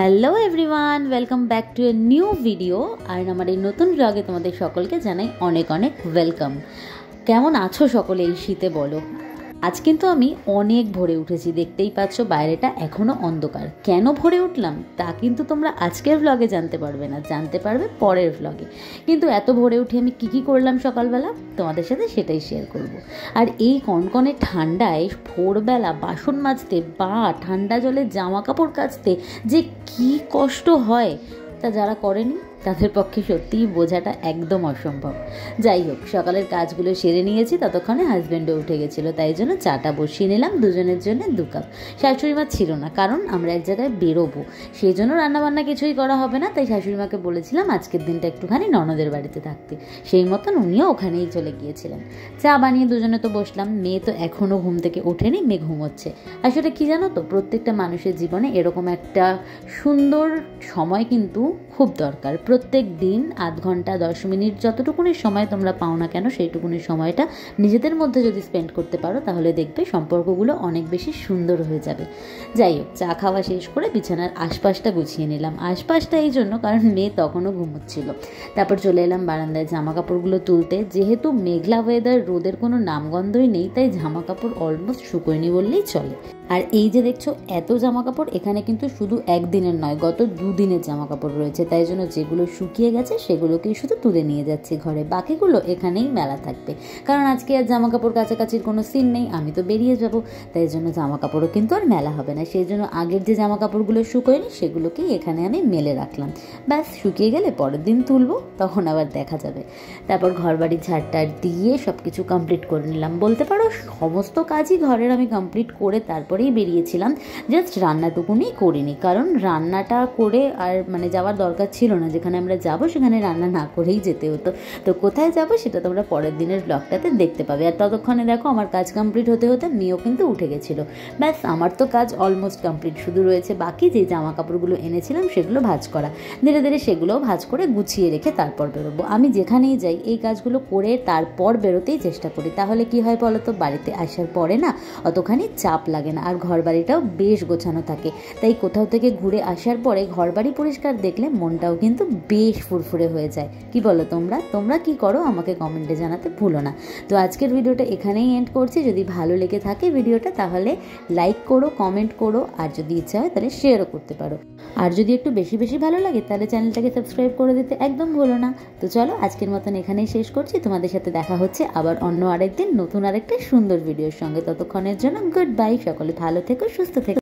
Hello everyone, welcome back to a new video. আর আমার এই নতুন ব্লগে তোমাদের সকলকে জানাই অনেক অনেক ওয়েলকাম। কেমন আছো সকলে এই শীতে বলো? আজ কিন্তু আমি অনেক ভোরে উঠেছি, দেখতেই পাচ্ছ বাইরেটা এখনও অন্ধকার। কেন ভোরে উঠলাম তা কিন্তু তোমরা আজকের ভ্লগে জানতে পারবে না, জানতে পারবে পরের ভ্লগে। কিন্তু এত ভোরে উঠে আমি কী করলাম সকালবেলা তোমাদের সাথে সেটাই শেয়ার করব। আর এই কনকনে ঠান্ডায় ভোরবেলা বাসন মাজতে বা ঠান্ডা জলে জামা কাপড় কাচতে যে কী কষ্ট হয় তা যারা করেনি তাদের পক্ষে সত্যিই বোঝাটা একদম অসম্ভব। যাই হোক, সকালের কাজগুলো সেরে নিয়েছি, ততক্ষণে হাজব্যান্ডও উঠে গেছিলো, তাই জন্য চাটা বসিয়ে নিলাম দুজনের জন্য 2 কাপ। শাশুড়ি মা ছিল না, কারণ আমরা এক জায়গায় বেরোবো, সেই জন্য রান্নাবান্না কিছুই করা হবে না। তাই শাশুড়ি মাকে বলেছিলাম আজকের দিনটা একটুখানি ননদের বাড়িতে থাকতে, সেই মতন উনিও ওখানেই চলে গিয়েছিলেন। চা বানিয়ে দুজনে তো বসলাম। মেয়ে তো এখনও ঘুম থেকে ওঠেনি, মেয়ে ঘুমোচ্ছে। আসলে কি জানো তো, প্রত্যেকটা মানুষের জীবনে এরকম একটা সুন্দর সময় কিন্তু খুব দরকার। প্রত্যেক দিন আধ ঘন্টা 10 মিনিট যতটুকুনি সময় তোমরা পাও না কেন, সেইটুকুনি সময়টা নিজেদের মধ্যে যদি স্পেন্ড করতে পারো তাহলে দেখবে সম্পর্কগুলো অনেক বেশি সুন্দর হয়ে যাবে। যাই হোক, চা খাওয়া শেষ করে বিছানার আশপাশটা গুছিয়ে নিলাম। আশপাশটা এই জন্য কারণ মেয়ে তখনও ঘুমোচ্ছিল। তারপর চলে এলাম বারান্দায় জামা কাপড়গুলো তুলতে। যেহেতু মেঘলা ওয়েদার, রোদের কোনো নামগন্ধই নেই, তাই জামা কাপড় অলমোস্ট শুকোয়নি বললেই চলে। আর এই যে দেখছো এত জামা কাপড়, এখানে কিন্তু শুধু একদিনের নয়, গত 2 দিনের জামা কাপড় রয়েছে। তাই জন্য যেগুলো শুকিয়ে গেছে সেগুলোকেই শুধু তুলে নিয়ে যাচ্ছি ঘরে, বাকিগুলো এখানেই মেলা থাকবে। কারণ আজকে আর জামা কাপড় কাচাকাচির কোনো সিন নেই, আমি তো বেরিয়ে যাব, তাই জন্য জামা কাপড়ও কিন্তু আর মেলা হবে না। সেই জন্য আগের যে জামা কাপড়গুলো শুকোয়নি সেগুলোকেই এখানে আমি মেলে রাখলাম। ব্যাস, শুকিয়ে গেলে পরের দিন তুলবো, তখন আবার দেখা যাবে। তারপর ঘর বাড়ি ঝাড়টার দিয়ে সব কিছু কমপ্লিট করে নিলাম। বলতে পারো সমস্ত কাজই ঘরের আমি কমপ্লিট করে তারপরেই বেরিয়েছিলাম। জাস্ট রান্নাটুকুনি করিনি, কারণ রান্নাটা করে আর যাওয়ার দরকার ছিল না। যেখানে আমরা যাব সেখানে রান্না না করেই যেতে হতো। তো কোথায় যাব সেটা তোমরা পরের দিনের ব্লগটাতে দেখতে পাবে। আর ততক্ষণে দেখো আমার কাজ কমপ্লিট হতে হতে মেয়েও কিন্তু উঠে গেছিলো। ব্যাস, আমার তো কাজ অলমোস্ট কমপ্লিট, শুধু রয়েছে বাকি যে জামা কাপড়গুলো এনেছিলাম সেগুলো ভাঁজ করা। ধীরে ধীরে সেগুলোও ভাঁজ করে গুছিয়ে রেখে তারপর বেরোবো। আমি যেখানেই যাই এই কাজগুলো করে তারপর বেরোতেই চেষ্টা করি, তাহলে কি হয় বলো তো, বাড়িতে আসার পরে না অতখানি চাপ লাগে না, আর ঘর বাড়িটাও বেশ গোছানো থাকে। তাই কোথাও থেকে ঘুরে আসার পরে ঘর বাড়ি পরিষ্কার দেখলে মনটাও কিন্তু বেশ ফুরফুরে হয়ে যায়। কি বলো তোমরা কি করো আমাকে কমেন্টে জানাতে ভুলো না। তো আজকের ভিডিওটা এখানেই এন্ড করছি। যদি ভালো লেগে থাকে ভিডিওটা তাহলে লাইক করো, কমেন্ট করো, আর যদি ইচ্ছা হয় তাহলে শেয়ারও করতে পারো। আর যদি একটু বেশি বেশি ভালো লাগে তাহলে চ্যানেলটাকে সাবস্ক্রাইব করে দিতে একদম ভুলো না। তো চলো, আজকের মতন এখানেই শেষ করছি। তোমাদের সাথে দেখা হচ্ছে আবার অন্য আরেকদিন নতুন আরেকটা সুন্দর ভিডিওর সঙ্গে। ততক্ষণের জন্য গুড বাই। সকলে ভালো থেকো, সুস্থ থেকো।